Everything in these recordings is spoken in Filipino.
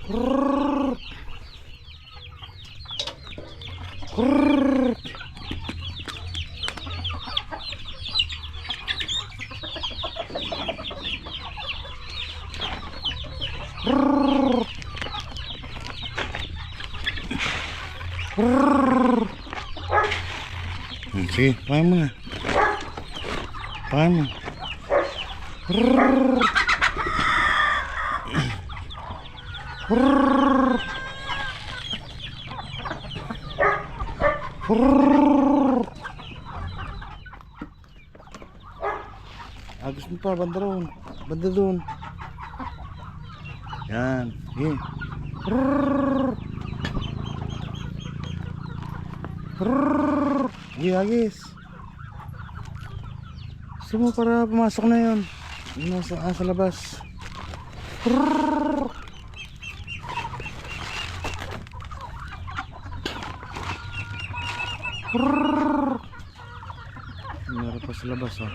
Sige, pahay mo na. Pahay mo. Agos mo pa, banda roon. Banda doon. Yan. Sige. Sige, agis. Gusto mo para pumasok na yun. Sa labas. Meron pa sa labas, oh.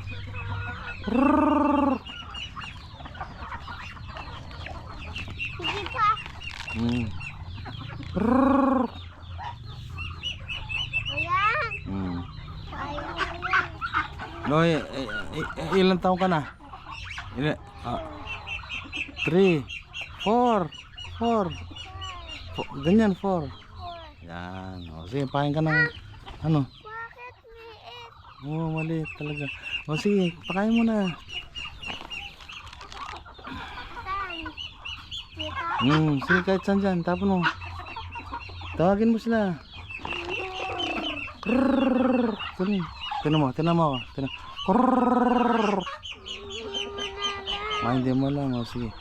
Sige pa. Ayan. No, ilang taon ka na? 3, 4. Ganyan, 4. Yan. O, sige, pahin ka ng ano? Bakit liit? Oo, maliit talaga. O, sige, pakain mo na. Saan? Dito? Sige, kahit saan dyan. Tapon mo. Tawagin mo sila. Tinan mo ako. Hindi mo lang. O, sige.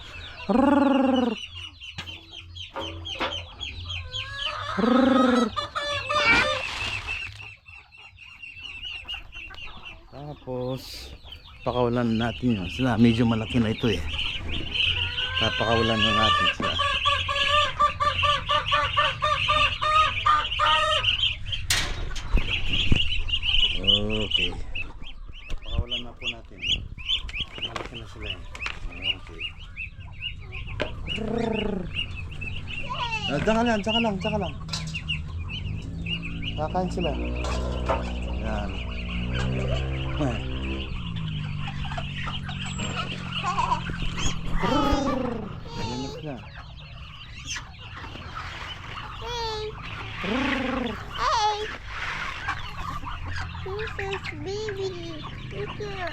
Tapos pakawalan natin yun. Sila medyo malaki na ito eh. Papakawalan na natin sila. Okay. Papakawalan na po natin. Malaki na sila eh. Okay. Tsaka lang. Kakain sila. Yan. Ayan na sila. Hey! This is baby. Look here.